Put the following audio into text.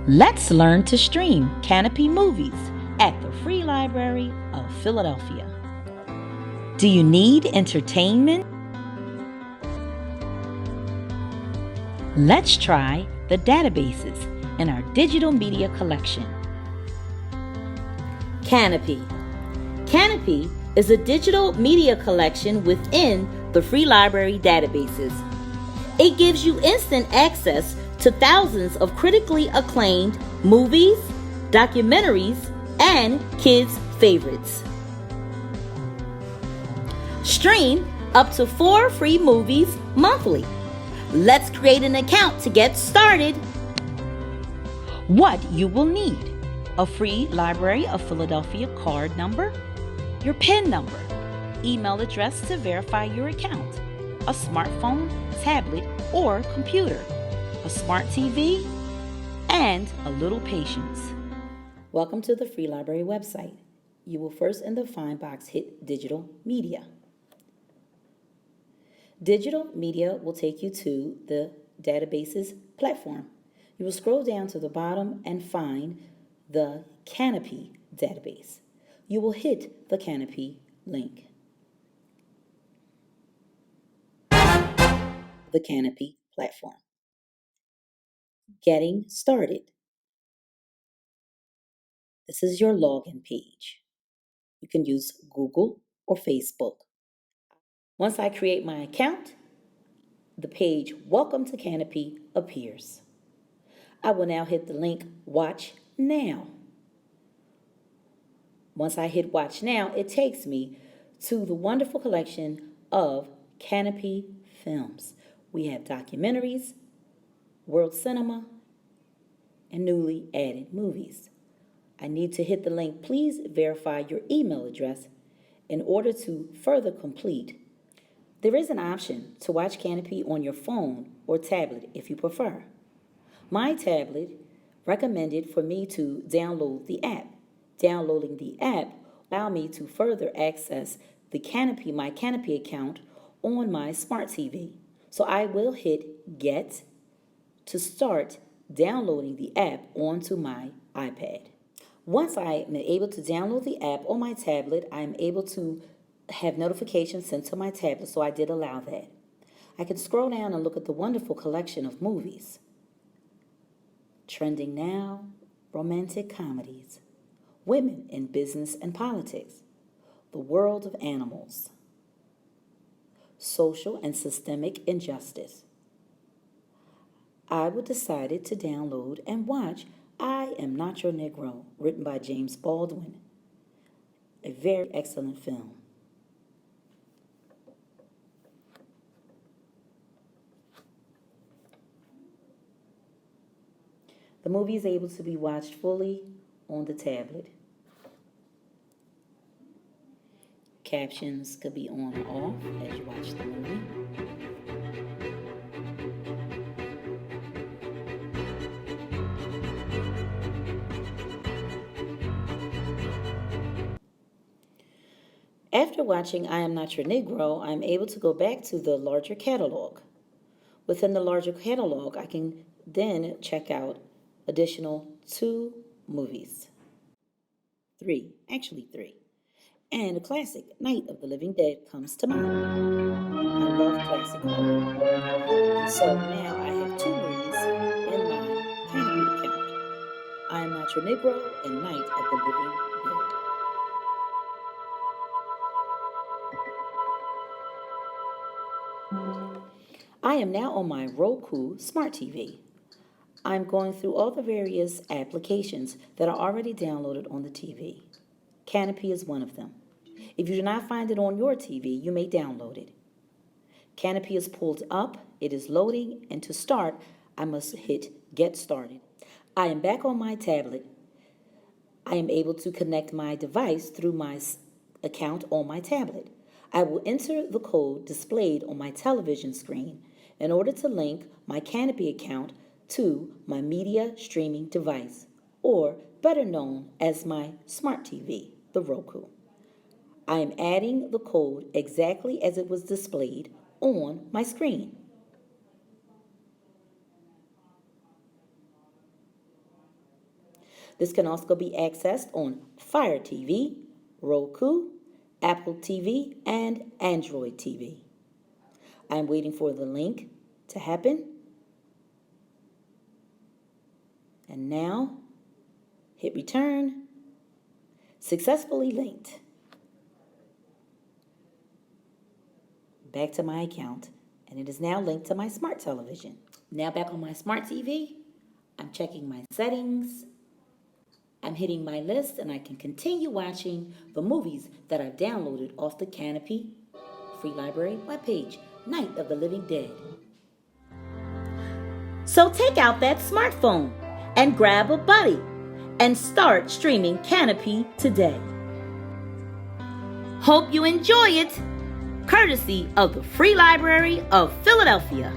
Let's learn to stream Kanopy movies at the Free Library of Philadelphia. Do you need entertainment? Let's try the databases in our digital media collection. Kanopy. Kanopy is a digital media collection within the Free Library databases. It gives you instant access to thousands of critically acclaimed movies, documentaries, and kids' favorites. Stream up to 4 free movies monthly. Let's create an account to get started. What you will need: a Free Library of Philadelphia card number, your PIN number, email address to verify your account, a smartphone, tablet, or computer, a smart TV, and a little patience. Welcome to the Free Library website. You will first in the find box hit Digital Media. Digital Media will take you to the databases platform. You will scroll down to the bottom and find the Kanopy database. You will hit the Kanopy link. The Kanopy platform. Getting started. This is your login page. You can use Google or Facebook. Once I create my account, the page Welcome to Kanopy appears. I will now hit the link Watch Now. Once I hit Watch Now, it takes me to the wonderful collection of Kanopy films. We have documentaries, world cinema, and newly added movies. I need to hit the link Please verify your email address in order to further complete. There is an option to watch Kanopy on your phone or tablet if you prefer. My tablet recommended for me to download the app. Downloading the app allow me to further access my Kanopy account on my smart TV. So I will hit Get to start downloading the app onto my iPad. Once I am able to download the app on my tablet, I'm able to have notifications sent to my tablet, so I did allow that. I can scroll down and look at the wonderful collection of movies. Trending now, romantic comedies, women in business and politics, the world of animals, social and systemic injustice. I decided to download and watch I Am Not Your Negro, written by James Baldwin. A very excellent film. The movie is able to be watched fully on the tablet. Captions could be on or off as you watch the movie. After watching I Am Not Your Negro, I'm able to go back to the larger catalog. Within the larger catalog, I can then check out additional 2 movies. 3. And a classic, Night of the Living Dead, comes to mind. I love classic horror. And so now I have 2 movies in my Kanopy account. I Am Not Your Negro and Night of the Living Dead. I am now on my Roku Smart TV. I'm going through all the various applications that are already downloaded on the TV. Kanopy is one of them. If you do not find it on your TV, you may download it. Kanopy is pulled up, it is loading, and to start, I must hit Get Started. I am back on my tablet. I am able to connect my device through my account on my tablet. I will enter the code displayed on my television screen in order to link my Kanopy account to my media streaming device, or better known as my smart TV, the Roku. I am adding the code exactly as it was displayed on my screen. This can also be accessed on Fire TV, Roku, Apple TV, and Android TV. I'm waiting for the link to happen. And now, hit return. Successfully linked. Back to my account, and it is now linked to my smart television. Now back on my smart TV, I'm checking my settings. I'm hitting my list, and I can continue watching the movies that I've downloaded off the Kanopy free library webpage, Night of the Living Dead. So take out that smartphone and grab a buddy and start streaming Kanopy today. Hope you enjoy it, courtesy of the Free Library of Philadelphia.